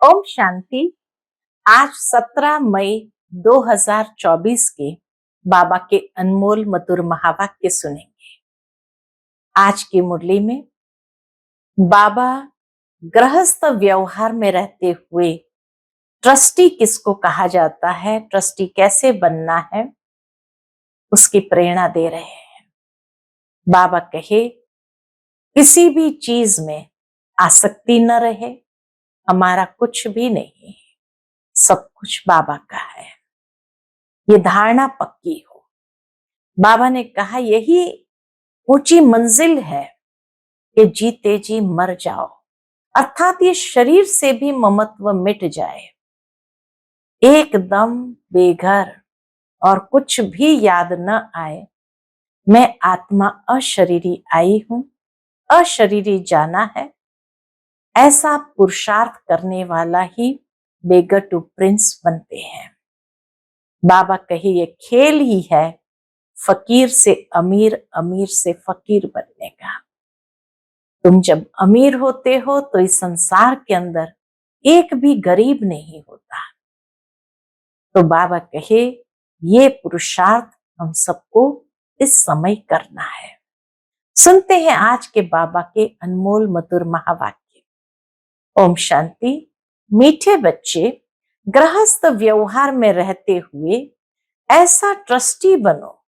ओम शांति। आज 17 मई 2024 के बाबा के अनमोल मधुर महावाक्य सुनेंगे। आज की मुरली में बाबा गृहस्थ व्यवहार में रहते हुए ट्रस्टी किसको कहा जाता है, ट्रस्टी कैसे बनना है, उसकी प्रेरणा दे रहे हैं। बाबा कहे किसी भी चीज में आसक्ति न रहे, हमारा कुछ भी नहीं है, सब कुछ बाबा का है। ये धारणा पक्की हो। बाबा ने कहा यही ऊंची मंजिल है कि जीते जी मर जाओ, अर्थात ये शरीर से भी ममत्व मिट जाए, एकदम बेघर और कुछ भी याद न आए, मैं आत्मा अशरीरी आई हूं, अशरीरी जाना है। ऐसा पुरुषार्थ करने वाला ही बेगर टू प्रिंस बनते हैं। बाबा कहे ये खेल ही है फकीर से अमीर, अमीर से फकीर बनने का। तुम जब अमीर होते हो तो इस संसार के अंदर एक भी गरीब नहीं होता। तो बाबा कहे ये पुरुषार्थ हम सबको इस समय करना है। सुनते हैं आज के बाबा के अनमोल मधुर महावाक्य। ओम शांति। मीठे बच्चे, गृहस्थ व्यवहार में रहते हुए ऐसा ट्रस्टी बनो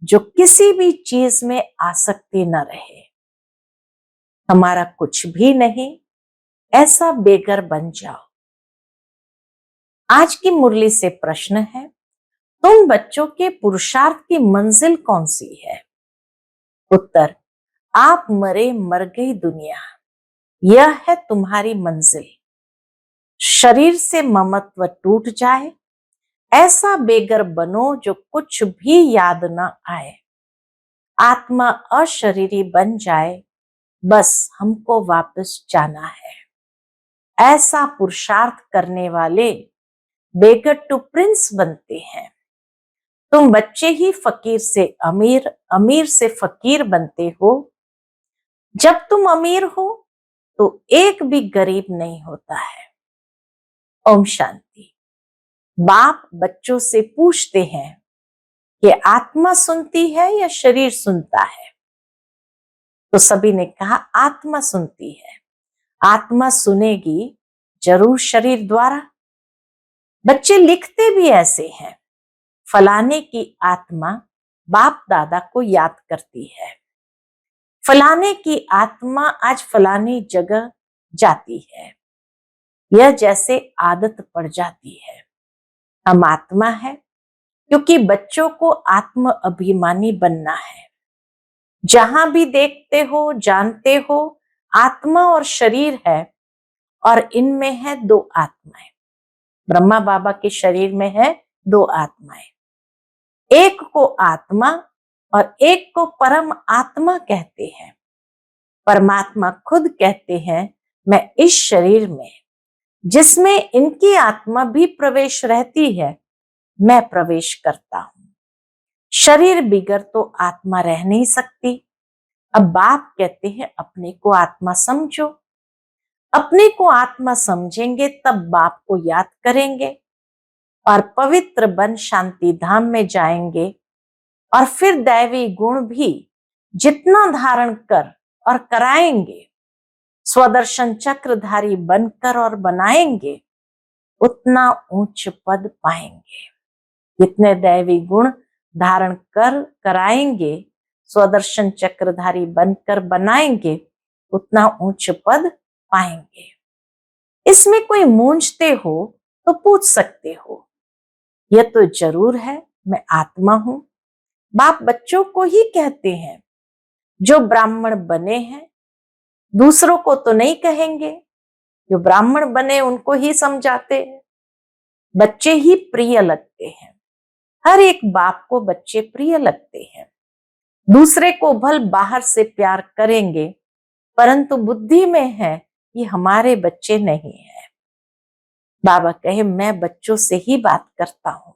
जो किसी भी चीज में आसक्ति न रहे। हमारा कुछ भी नहीं, ऐसा बेगर बन जाओ। आज की मुरली से प्रश्न है, तुम बच्चों के पुरुषार्थ की मंजिल कौन सी है? उत्तर, आप मरे मर गई दुनिया, यह है तुम्हारी मंजिल। शरीर से ममत्व टूट जाए, ऐसा बेगर बनो जो कुछ भी याद न आए। आत्मा अशरीरी बन जाए, बस हमको वापस जाना है। ऐसा पुरुषार्थ करने वाले बेगर टू प्रिंस बनते हैं। तुम बच्चे ही फकीर से अमीर, अमीर से फकीर बनते हो। जब तुम अमीर हो तो एक भी गरीब नहीं होता है। ओम शांति। बाप बच्चों से पूछते हैं कि आत्मा सुनती है या शरीर सुनता है? तो सभी ने कहा आत्मा सुनती है। आत्मा सुनेगी जरूर शरीर द्वारा। बच्चे लिखते भी ऐसे हैं, फलाने की आत्मा बाप दादा को याद करती है, फलाने की आत्मा आज फलानी जगह जाती है। यह जैसे आदत पड़ जाती है। हम आत्मा है क्योंकि बच्चों को आत्म अभिमानी बनना है। जहां भी देखते हो, जानते हो, आत्मा और शरीर है, और इनमें है दो आत्माएं। ब्रह्मा बाबा के शरीर में है दो आत्माएं, एक को आत्मा और एक को परम आत्मा कहते हैं। परमात्मा खुद कहते हैं, मैं इस शरीर में जिसमें इनकी आत्मा भी प्रवेश रहती है, मैं प्रवेश करता हूं। शरीर बिगर तो आत्मा रह नहीं सकती। अब बाप कहते हैं अपने को आत्मा समझो। अपने को आत्मा समझेंगे तब बाप को याद करेंगे और पवित्र बन शांति धाम में जाएंगे, और फिर दैवी गुण भी जितना धारण कर और कराएंगे, स्वदर्शन चक्रधारी बनकर और बनाएंगे, उतना उच्च पद पाएंगे। जितने दैवी गुण धारण कर कराएंगे, स्वदर्शन चक्रधारी बनकर बनाएंगे, उतना उच्च पद पाएंगे। इसमें कोई मूंझते हो तो पूछ सकते हो, यह तो जरूर है मैं आत्मा हूं। बाप बच्चों को ही कहते हैं, जो ब्राह्मण बने हैं दूसरों को तो नहीं कहेंगे, जो ब्राह्मण बने उनको ही समझाते हैं। बच्चे ही प्रिय लगते हैं, हर एक बाप को बच्चे प्रिय लगते हैं। दूसरे को भल बाहर से प्यार करेंगे, परंतु बुद्धि में है ये हमारे बच्चे नहीं है। बाबा कहे मैं बच्चों से ही बात करता हूं,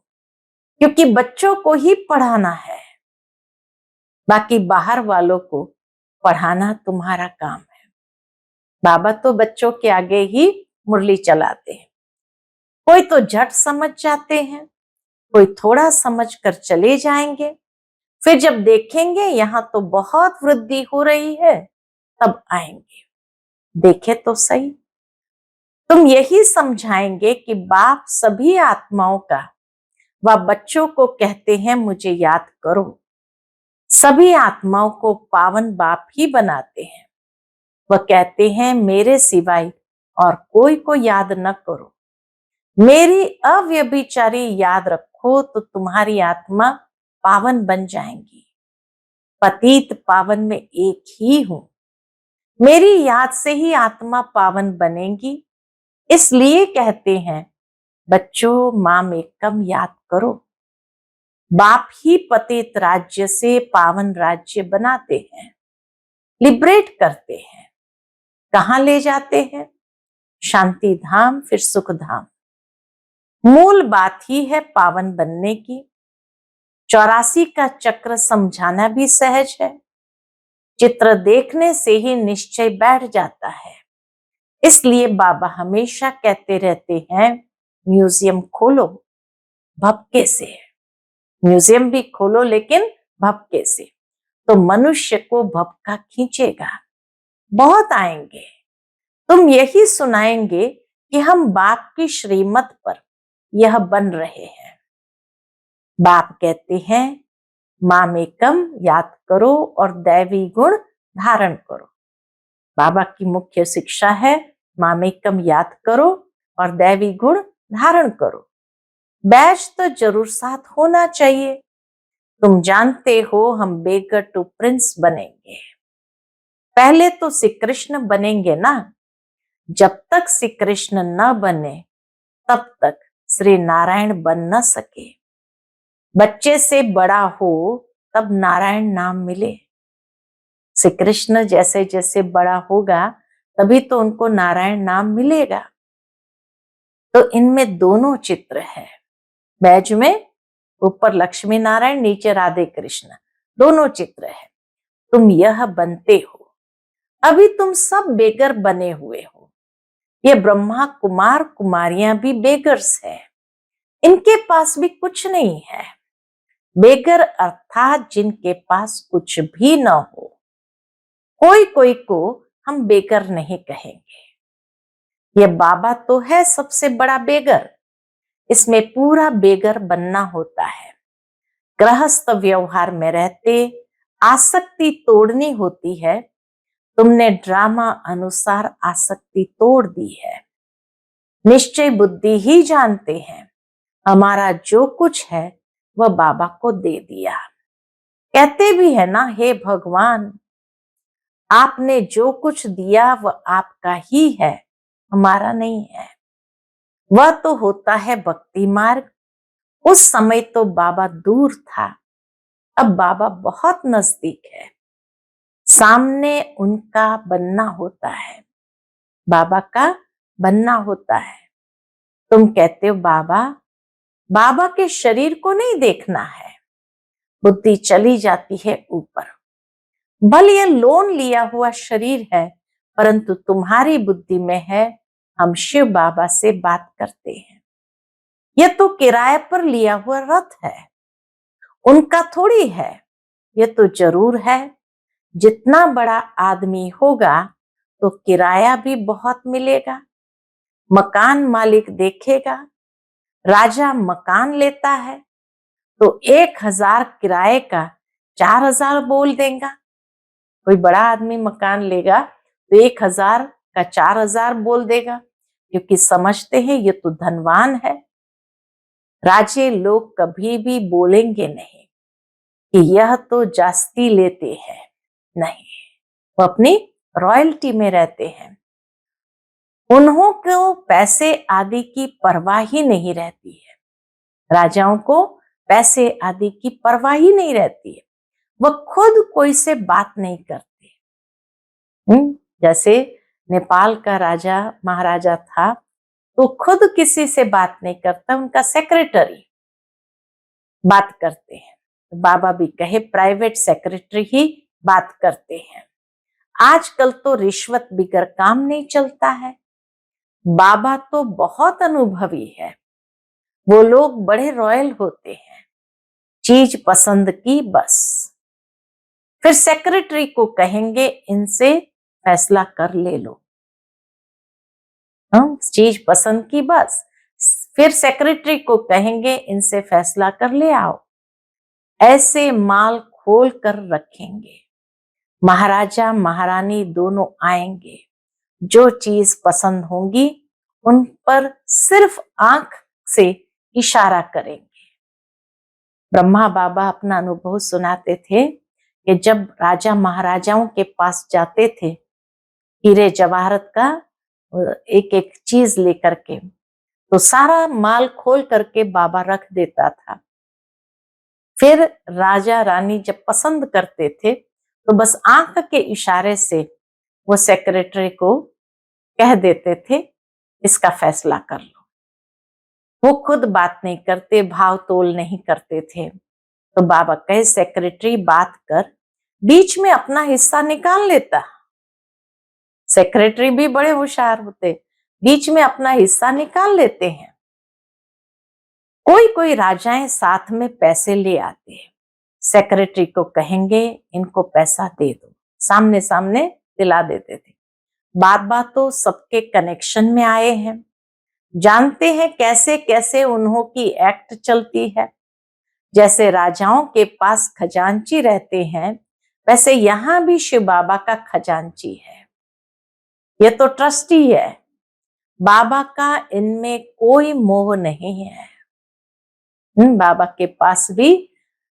क्योंकि बच्चों को ही पढ़ाना है, बाकी बाहर वालों को पढ़ाना तुम्हारा काम है। बाबा तो बच्चों के आगे ही मुरली चलाते हैं। कोई तो झट समझ जाते हैं, कोई थोड़ा समझ कर चले जाएंगे, फिर जब देखेंगे यहाँ तो बहुत वृद्धि हो रही है तब आएंगे। देखे तो सही, तुम यही समझाएंगे कि बाप सभी आत्माओं का, वह बच्चों को कहते हैं मुझे याद करो। सभी आत्माओं को पावन बाप ही बनाते हैं। वह कहते हैं मेरे सिवाय और कोई को याद न करो, मेरी अव्यभिचारी याद रखो तो तुम्हारी आत्मा पावन बन जाएंगी। पतित पावन में एक ही हूं, मेरी याद से ही आत्मा पावन बनेगी। इसलिए कहते हैं बच्चों माम एकम याद करो। बाप ही पतित राज्य से पावन राज्य बनाते हैं, लिबरेट करते हैं। कहां ले जाते हैं? शांति धाम, फिर सुख धाम। मूल बात ही है पावन बनने की। 84 का चक्र समझाना भी सहज है, चित्र देखने से ही निश्चय बैठ जाता है। इसलिए बाबा हमेशा कहते रहते हैं म्यूजियम खोलो भपके से। म्यूजियम भी खोलो लेकिन भपके से, तो मनुष्य को भपका खींचेगा। बहुत आएंगे, तुम यही सुनाएंगे कि हम बाप की श्रीमत पर यह बन रहे हैं। बाप कहते हैं मामेकम याद करो और दैवी गुण धारण करो। बाबा की मुख्य शिक्षा है मामेकम याद करो और दैवी गुण धारण करो। बैच तो जरूर साथ होना चाहिए। तुम जानते हो हम बेगर टू प्रिंस बनेंगे। पहले तो श्री कृष्ण बनेंगे ना। जब तक श्री कृष्ण न बने तब तक श्री नारायण बन न सके। बच्चे से बड़ा हो तब नारायण नाम मिले। श्री कृष्ण जैसे जैसे बड़ा होगा तभी तो उनको नारायण नाम मिलेगा। तो इनमें दोनों चित्र है। बैज में ऊपर लक्ष्मी नारायण, नीचे राधे कृष्ण, दोनों चित्र है। तुम यह बनते हो। अभी तुम सब बेगर बने हुए हो। ये ब्रह्मा कुमार कुमारियां भी बेगर्स है, इनके पास भी कुछ नहीं है। बेगर अर्थात जिनके पास कुछ भी न हो। कोई कोई को हम बेगर नहीं कहेंगे। ये बाबा तो है सबसे बड़ा बेगर। इसमें पूरा बेगर बनना होता है। गृहस्थ व्यवहार में रहते आसक्ति तोड़नी होती है। तुमने ड्रामा अनुसार आसक्ति तोड़ दी है। निश्चय बुद्धि ही जानते हैं हमारा जो कुछ है वह बाबा को दे दिया। कहते भी है ना, हे भगवान आपने जो कुछ दिया वह आपका ही है, हमारा नहीं है। वह तो होता है भक्ति मार्ग। उस समय तो बाबा दूर था, अब बाबा बहुत नजदीक है। सामने उनका बनना होता है, बाबा का बनना होता है। तुम कहते हो बाबा, बाबा के शरीर को नहीं देखना है। बुद्धि चली जाती है ऊपर। भले ये लोन लिया हुआ शरीर है, परंतु तुम्हारी बुद्धि में है हम शिव बाबा से बात करते हैं। यह तो किराए पर लिया हुआ रथ है, उनका थोड़ी है। यह तो जरूर है जितना बड़ा आदमी होगा तो किराया भी बहुत मिलेगा। मकान मालिक देखेगा, राजा मकान लेता है तो 1000 किराए का 4000 बोल देगा। कोई बड़ा आदमी मकान लेगा तो 1000 का 4000 बोल देगा, क्योंकि समझते हैं ये तो धनवान है। राजे लोग कभी भी बोलेंगे नहीं कि यह तो जास्ती लेते हैं, नहीं, वो अपनी रॉयल्टी में रहते हैं। उन्हों को पैसे आदि की परवाह ही नहीं रहती है। राजाओं को पैसे आदि की परवाह ही नहीं रहती है। वह खुद कोई से बात नहीं करते। जैसे नेपाल का राजा महाराजा था तो खुद किसी से बात नहीं करता, उनका सेक्रेटरी बात करते हैं। बाबा भी कहे प्राइवेट सेक्रेटरी ही बात करते हैं। आजकल तो रिश्वत बिगर काम नहीं चलता है। बाबा तो बहुत अनुभवी है, वो लोग बड़े रॉयल होते हैं, चीज पसंद की बस। फिर सेक्रेटरी को कहेंगे इनसे फैसला कर ले लो। चीज पसंद की बस। फिर सेक्रेटरी को कहेंगे इनसे फैसला कर ले आओ। ऐसे माल खोल कर रखेंगे। महाराजा महारानी दोनों आएंगे, जो चीज पसंद होंगी उन पर सिर्फ आंख से इशारा करेंगे। ब्रह्मा बाबा अपना अनुभव सुनाते थे कि जब राजा महाराजाओं के पास जाते थे हीरे जवाहरत का एक एक चीज लेकर के, तो सारा माल खोल करके बाबा रख देता था। फिर राजा रानी जब पसंद करते थे तो बस आंख के इशारे से वो सेक्रेटरी को कह देते थे इसका फैसला कर लो। वो खुद बात नहीं करते, भाव तोल नहीं करते थे। तो बाबा कहे सेक्रेटरी बात कर, बीच में अपना हिस्सा निकाल लेता। सेक्रेटरी भी बड़े होशियार होते, बीच में अपना हिस्सा निकाल लेते हैं। कोई कोई राजाएं साथ में पैसे ले आते हैं, सेक्रेटरी को कहेंगे इनको पैसा दे दो, सामने सामने दिला देते थे। बात बात तो सबके कनेक्शन में आए हैं, जानते हैं कैसे कैसे उन्हों की एक्ट चलती है। जैसे राजाओं के पास खजांची रहते हैं, वैसे यहाँ भी शिव बाबा का खजांची है। ये तो ट्रस्टी है, बाबा का इनमें कोई मोह नहीं है। बाबा के पास भी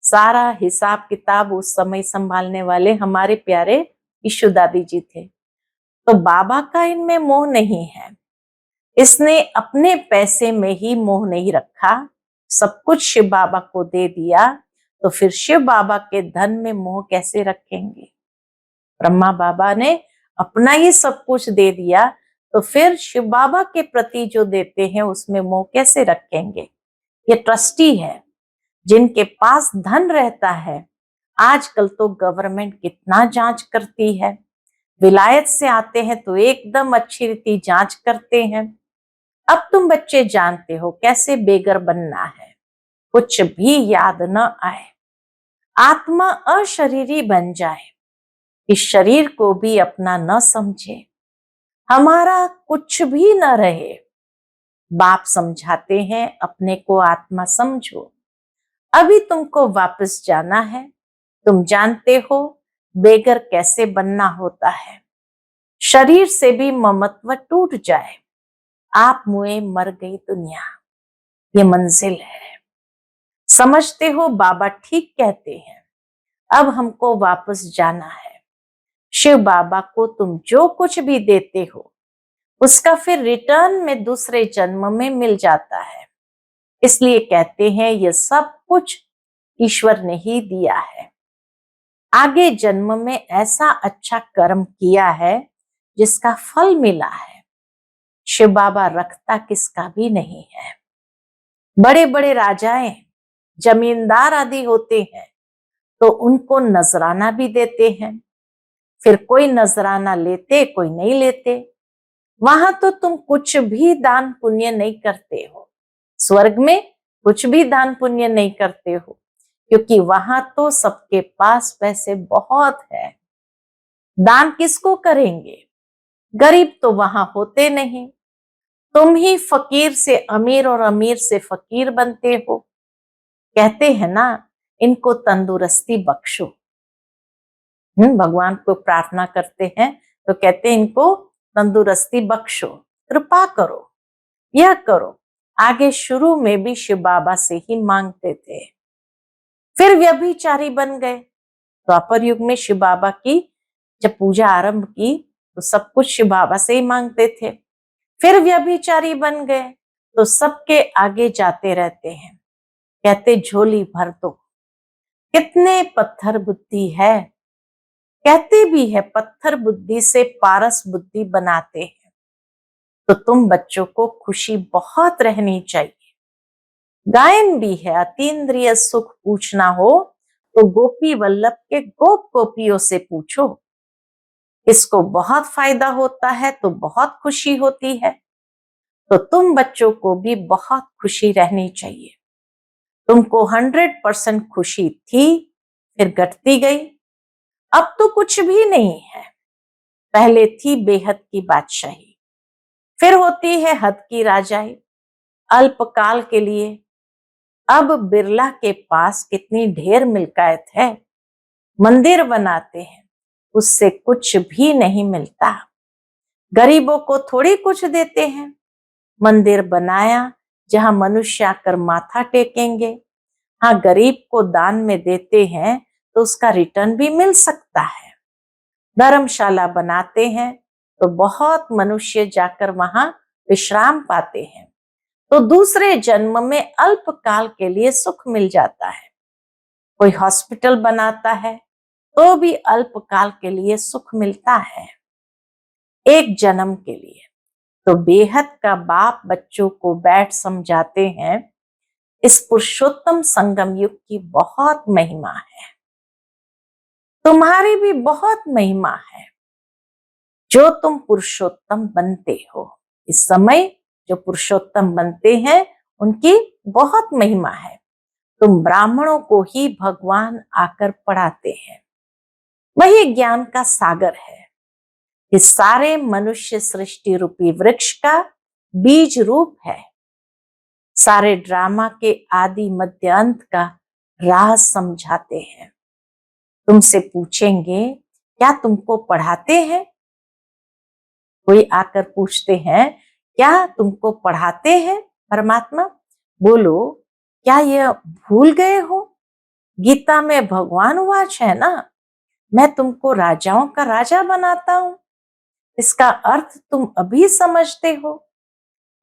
सारा हिसाब किताब उस समय संभालने वाले हमारे प्यारे ईशु दादी जी थे। तो बाबा का इनमें मोह नहीं है, इसने अपने पैसे में ही मोह नहीं रखा, सब कुछ शिव बाबा को दे दिया, तो फिर शिव बाबा के धन में मोह कैसे रखेंगे। ब्रह्मा बाबा ने अपना ही सब कुछ दे दिया, तो फिर शिव बाबा के प्रति जो देते हैं उसमें मोह कैसे रखेंगे। ये ट्रस्टी है, जिनके पास धन रहता है। आजकल तो गवर्नमेंट कितना जांच करती है, विलायत से आते हैं तो एकदम अच्छी रीति जांच करते हैं। अब तुम बच्चे जानते हो कैसे बेगर बनना है, कुछ भी याद न आए, आत्मा अशरीरी बन जाए, इस शरीर को भी अपना न समझे, हमारा कुछ भी न रहे। बाप समझाते हैं अपने को आत्मा समझो, अभी तुमको वापस जाना है, तुम जानते हो बेगर कैसे बनना होता है। शरीर से भी ममत्व टूट जाए, आप मुए मर गई दुनिया, ये मंजिल है। समझते हो बाबा ठीक कहते हैं, अब हमको वापस जाना है। शिव बाबा को तुम जो कुछ भी देते हो उसका फिर रिटर्न में दूसरे जन्म में मिल जाता है। इसलिए कहते हैं ये सब कुछ ईश्वर ने ही दिया है। आगे जन्म में ऐसा अच्छा कर्म किया है जिसका फल मिला है। शिव बाबा रखता किसका भी नहीं है। बड़े बड़े राजाएं जमींदार आदि होते हैं तो उनको नजराना भी देते हैं, फिर कोई नजराना लेते कोई नहीं लेते। वहां तो तुम कुछ भी दान पुण्य नहीं करते हो, स्वर्ग में कुछ भी दान पुण्य नहीं करते हो, क्योंकि वहां तो सबके पास पैसे बहुत है। दान किसको करेंगे, गरीब तो वहां होते नहीं। तुम ही फकीर से अमीर और अमीर से फकीर बनते हो। कहते हैं ना इनको तंदुरुस्ती बख्शो। भगवान को प्रार्थना करते हैं तो कहते हैं इनको तंदुरुस्ती बख्शो, कृपा करो, यह करो। आगे शुरू में भी शिव बाबा से ही मांगते थे, फिर व्यभिचारी बन गए। द्वापर युग में शिव बाबा की जब पूजा आरंभ की तो सब कुछ शिव बाबा से ही मांगते थे। फिर व्यभिचारी बन गए तो सबके आगे जाते रहते हैं, कहते झोली भर दो। कितने पत्थर बुद्धि है, कहते भी है पत्थर बुद्धि से पारस बुद्धि बनाते हैं। तो तुम बच्चों को खुशी बहुत रहनी चाहिए। गायन भी है, अतीन्द्रिय सुख पूछना हो तो गोपी वल्लभ के गोप गोपियों से पूछो, इसको बहुत फायदा होता है तो बहुत खुशी होती है। तो तुम बच्चों को भी बहुत खुशी रहनी चाहिए। तुमको 100% खुशी थी, फिर घटती गई, अब तो कुछ भी नहीं है। पहले थी बेहद की बादशाही, फिर होती है हद की राजाई, अल्पकाल के लिए। अब बिरला के पास कितनी ढेर मिल्कियत है, मंदिर बनाते हैं, उससे कुछ भी नहीं मिलता। गरीबों को थोड़ी कुछ देते हैं। मंदिर बनाया जहां मनुष्य आकर माथा टेकेंगे। हाँ, गरीब को दान में देते हैं तो उसका रिटर्न भी मिल सकता है। धर्मशाला बनाते हैं तो बहुत मनुष्य जाकर वहां विश्राम पाते हैं, तो दूसरे जन्म में अल्पकाल के लिए सुख मिल जाता है। कोई हॉस्पिटल बनाता है तो भी अल्पकाल के लिए सुख मिलता है, एक जन्म के लिए। तो बेहद का बाप बच्चों को बैठ समझाते हैं, इस पुरुषोत्तम संगम युग की बहुत महिमा है, तुम्हारी भी बहुत महिमा है। जो तुम पुरुषोत्तम बनते हो, इस समय जो पुरुषोत्तम बनते हैं उनकी बहुत महिमा है। तुम ब्राह्मणों को ही भगवान आकर पढ़ाते हैं, वही ज्ञान का सागर है। इस सारे मनुष्य सृष्टि रूपी वृक्ष का बीज रूप है। सारे ड्रामा के आदि मध्य अंत का राज समझाते हैं। तुमसे पूछेंगे क्या तुमको पढ़ाते हैं? कोई आकर पूछते हैं क्या तुमको पढ़ाते हैं परमात्मा? बोलो, क्या यह भूल गए हो? गीता में भगवान वाच है ना, मैं तुमको राजाओं का राजा बनाता हूं। इसका अर्थ तुम अभी समझते हो।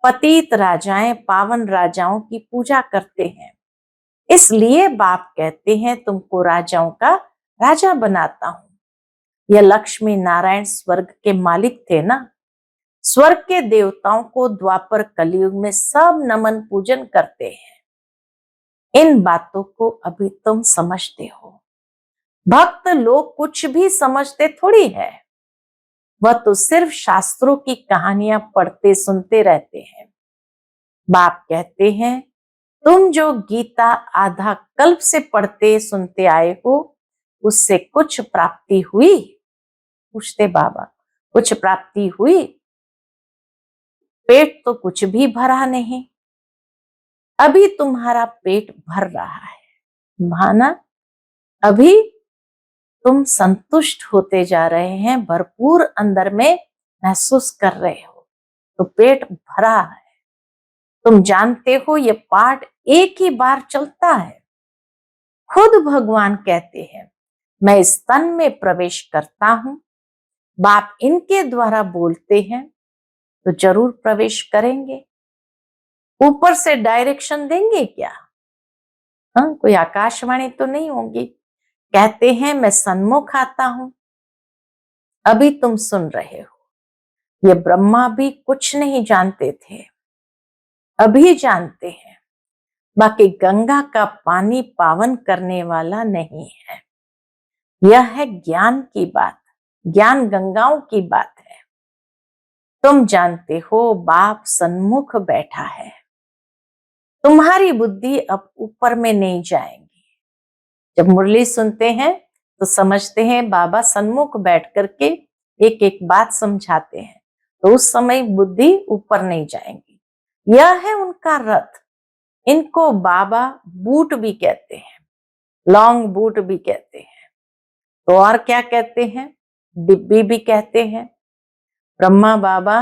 पतित राजाएं पावन राजाओं की पूजा करते हैं, इसलिए बाप कहते हैं तुमको राजाओं का राजा बनाता हूं। यह लक्ष्मी नारायण स्वर्ग के मालिक थे ना, स्वर्ग के देवताओं को द्वापर कलयुग में सब नमन पूजन करते हैं। इन बातों को अभी तुम समझते हो। भक्त लोग कुछ भी समझते थोड़ी है, वह तो सिर्फ शास्त्रों की कहानियां पढ़ते सुनते रहते हैं। बाप कहते हैं तुम जो गीता आधा कल्प से पढ़ते सुनते आए हो, उससे कुछ प्राप्ति हुई? पूछते बाबा, कुछ प्राप्ति हुई? पेट तो कुछ भी भरा नहीं। अभी तुम्हारा पेट भर रहा है भाना, अभी तुम संतुष्ट होते जा रहे हैं, भरपूर अंदर में महसूस कर रहे हो, तो पेट भरा है। तुम जानते हो ये पाठ एक ही बार चलता है। खुद भगवान कहते हैं मैं इस तन में प्रवेश करता हूं, बाप इनके द्वारा बोलते हैं तो जरूर प्रवेश करेंगे। ऊपर से डायरेक्शन देंगे क्या? हाँ, कोई आकाशवाणी तो नहीं होगी। कहते हैं मैं सन्मुख आता हूं, अभी तुम सुन रहे हो। ये ब्रह्मा भी कुछ नहीं जानते थे, अभी जानते हैं। बाकी गंगा का पानी पावन करने वाला नहीं है। यह है ज्ञान की बात, ज्ञान गंगाओं की बात है। तुम जानते हो बाप सन्मुख बैठा है, तुम्हारी बुद्धि अब ऊपर में नहीं जाएगी। जब मुरली सुनते हैं तो समझते हैं बाबा सन्मुख बैठ करके एक एक बात समझाते हैं, तो उस समय बुद्धि ऊपर नहीं जाएगी। यह है उनका रथ। इनको बाबा बूट भी कहते हैं, लॉन्ग बूट भी कहते हैं, तो और क्या कहते हैं? डिब्बी भी कहते हैं। ब्रह्मा बाबा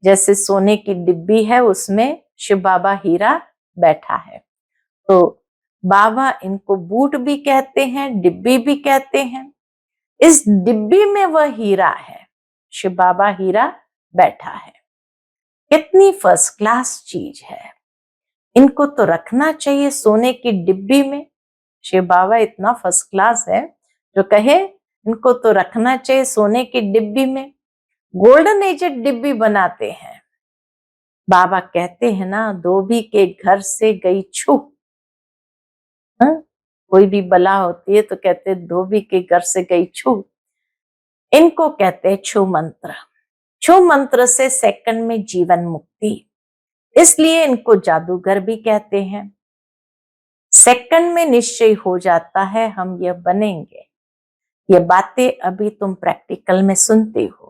जैसे सोने की डिब्बी है, उसमें शिव बाबा हीरा बैठा है, तो बाबा इनको बूट भी कहते हैं, डिब्बी भी कहते हैं। इस डिब्बी में वह हीरा है, शिव बाबा हीरा बैठा है। कितनी फर्स्ट क्लास चीज है, इनको तो रखना चाहिए सोने की डिब्बी में। शिव बाबा इतना फर्स्ट क्लास है जो कहे इनको तो रखना चाहिए सोने की डिब्बी में। गोल्डन एजेड डिब्बी बनाते हैं। बाबा कहते हैं ना, धोबी के घर से गई छू। कोई भी बला होती है तो कहते हैं धोबी के घर से गई छू। इनको कहते हैं छू मंत्र। छू मंत्र से सेकंड में जीवन मुक्ति, इसलिए इनको जादूगर भी कहते हैं। सेकंड में निश्चय हो जाता है हम यह बनेंगे। ये बातें अभी तुम प्रैक्टिकल में सुनते हो।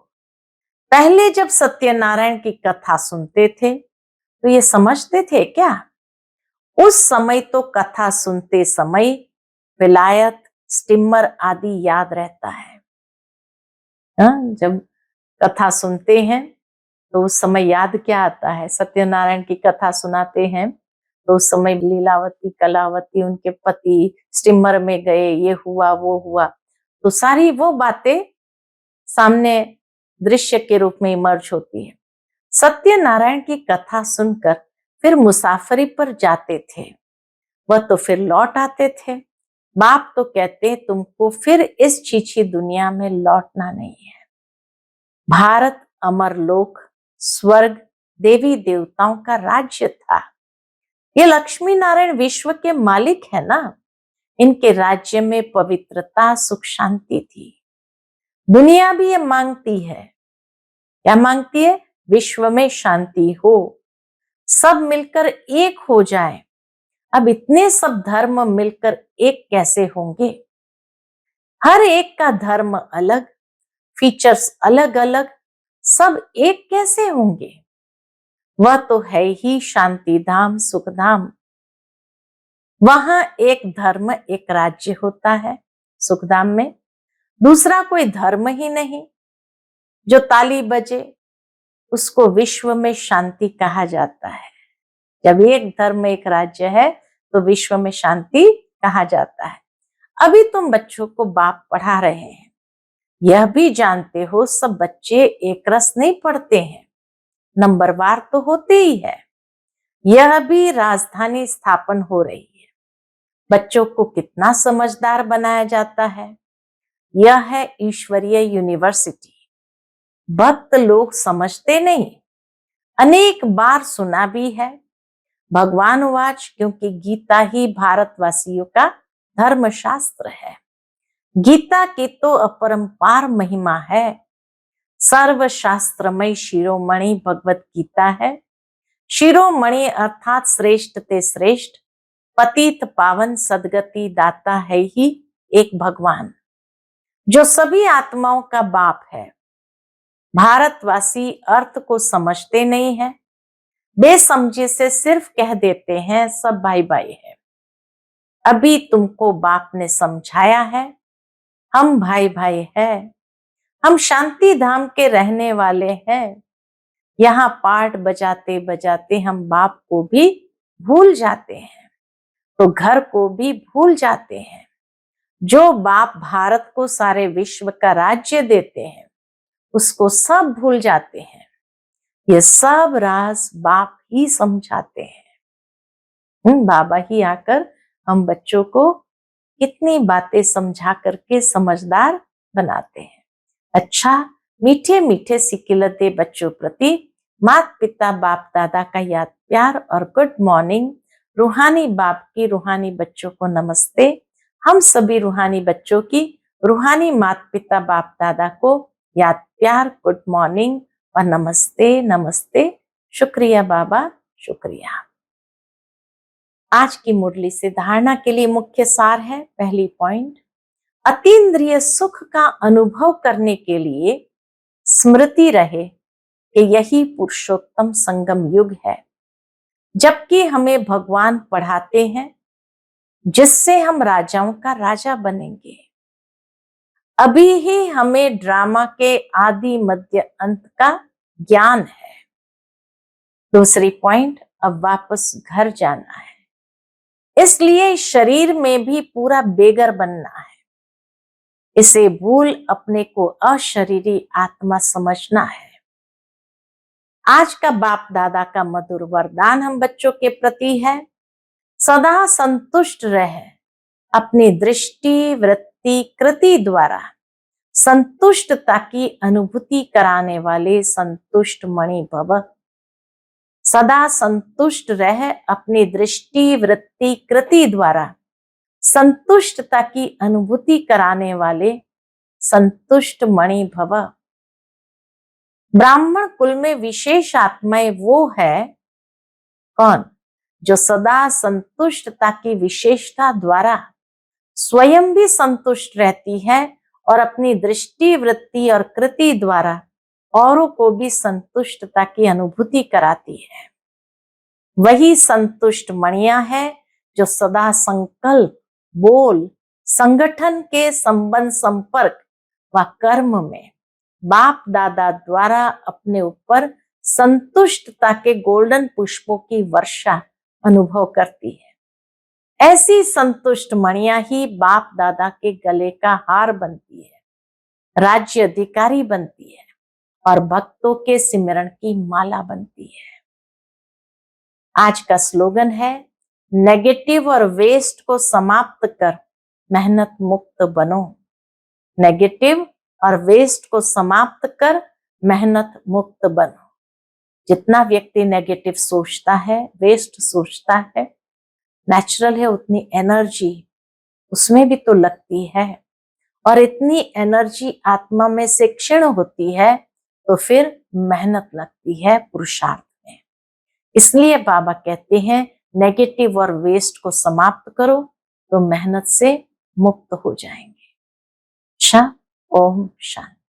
पहले जब सत्यनारायण की कथा सुनते थे तो ये समझते थे क्या? उस समय तो कथा सुनते समय विलायत, स्टीमर आदि याद रहता है। जब कथा सुनते हैं तो उस समय याद क्या आता है? सत्यनारायण की कथा सुनाते हैं तो उस समय लीलावती, कलावती, उनके पति स्टीमर में गए, ये हुआ वो हुआ, तो सारी वो बातें सामने दृश्य के रूप में इमर्ज होती है। सत्यनारायण की कथा सुनकर फिर मुसाफरी पर जाते थे, वह तो फिर लौट आते थे। बाप तो कहते तुमको फिर इस छीछी दुनिया में लौटना नहीं है। भारत अमर लोक, स्वर्ग, देवी देवताओं का राज्य था। ये लक्ष्मी नारायण विश्व के मालिक है ना, इनके राज्य में पवित्रता, सुख, शांति थी। दुनिया भी ये मांगती है। क्या मांगती है? विश्व में शांति हो, सब मिलकर एक हो जाए। अब इतने सब धर्म मिलकर एक कैसे होंगे? हर एक का धर्म अलग, फीचर्स अलग अलग, सब एक कैसे होंगे? वह तो है ही शांति धाम, सुख धाम। वहां एक धर्म, एक राज्य होता है सुखधाम में, दूसरा कोई धर्म ही नहीं। जो ताली बजे उसको विश्व में शांति कहा जाता है। जब एक धर्म, एक राज्य है तो विश्व में शांति कहा जाता है। अभी तुम बच्चों को बाप पढ़ा रहे हैं, यह भी जानते हो सब बच्चे एक रस नहीं पढ़ते हैं, नंबरवार तो होते ही है। यह भी राजधानी स्थापन हो रही है। बच्चों को कितना समझदार बनाया जाता है। यह है ईश्वरीय यूनिवर्सिटी। भक्त लोग समझते नहीं, अनेक बार सुना भी है। भगवान वाच, क्योंकि गीता ही भारतवासियों का धर्म शास्त्र है। गीता की तो अपरंपार महिमा है। सर्वशास्त्रमय शिरोमणि भगवत गीता है। शिरोमणि अर्थात श्रेष्ठ ते श्रेष्ठ, पतित पावन सदगति दाता है ही एक भगवान, जो सभी आत्माओं का बाप है। भारतवासी अर्थ को समझते नहीं है, बेसमझे से सिर्फ कह देते हैं सब भाई भाई है। अभी तुमको बाप ने समझाया है, हम भाई भाई है, हम शांति धाम के रहने वाले हैं। यहाँ पाठ बजाते बजाते हम बाप को भी भूल जाते हैं, तो घर को भी भूल जाते हैं। जो बाप भारत को सारे विश्व का राज्य देते हैं उसको सब भूल जाते हैं। ये सब राज बाप ही समझाते हैं। बाबा ही आकर हम बच्चों को कितनी बातें समझा करके समझदार बनाते हैं। अच्छा, मीठे मीठे सिकिलते बच्चों प्रति माता पिता बाप दादा का याद प्यार और गुड मॉर्निंग। रूहानी बाप की रूहानी बच्चों को नमस्ते। हम सभी रूहानी बच्चों की रूहानी माता पिता बाप दादा को याद प्यार, गुड मॉर्निंग और नमस्ते नमस्ते। शुक्रिया बाबा, शुक्रिया। आज की मुरली से धारणा के लिए मुख्य सार है। पहली पॉइंट, अतीन्द्रिय सुख का अनुभव करने के लिए स्मृति रहे कि यही पुरुषोत्तम संगम युग है, जबकि हमें भगवान पढ़ाते हैं जिससे हम राजाओं का राजा बनेंगे। अभी ही हमें ड्रामा के आदि मध्य अंत का ज्ञान है। दूसरी पॉइंट, अब वापस घर जाना है, इसलिए शरीर में भी पूरा बेगर बनना है। इसे भूल अपने को अशरीरी आत्मा समझना है। आज का बाप दादा का मधुर वरदान हम बच्चों के प्रति है, सदा संतुष्ट रहे। अपनी दृष्टि, वृत्ति, कृति द्वारा संतुष्टता की अनुभूति कराने वाले संतुष्ट मणि भव। सदा संतुष्ट रहे, अपनी दृष्टि, वृत्ति, कृति द्वारा संतुष्टता की अनुभूति कराने वाले संतुष्ट मणि भव। ब्राह्मण कुल में विशेष आत्माएं वो है कौन? जो सदा संतुष्टता की विशेषता द्वारा स्वयं भी संतुष्ट रहती है और अपनी दृष्टि, वृत्ति और कृति द्वारा औरों को भी संतुष्टता की अनुभूति कराती है। वही संतुष्ट मणियां है जो सदा संकल्प, बोल, संगठन के संबंध, संपर्क व कर्म में बाप दादा द्वारा अपने ऊपर संतुष्टता के गोल्डन पुष्पों की वर्षा अनुभव करती है। ऐसी संतुष्ट मणियां ही बाप दादा के गले का हार बनती है, राज्य अधिकारी बनती है और भक्तों के सिमरण की माला बनती है। आज का स्लोगन है, नेगेटिव और वेस्ट को समाप्त कर मेहनत मुक्त बनो। नेगेटिव और वेस्ट को समाप्त कर मेहनत मुक्त बनो। जितना व्यक्ति नेगेटिव सोचता है, वेस्ट सोचता है, नेचुरल है उतनी एनर्जी उसमें भी तो लगती है और इतनी एनर्जी आत्मा में से क्षीण होती है तो फिर मेहनत लगती है पुरुषार्थ में। इसलिए बाबा कहते हैं नेगेटिव और वेस्ट को समाप्त करो तो मेहनत से मुक्त हो जाएंगे। ओम शांति।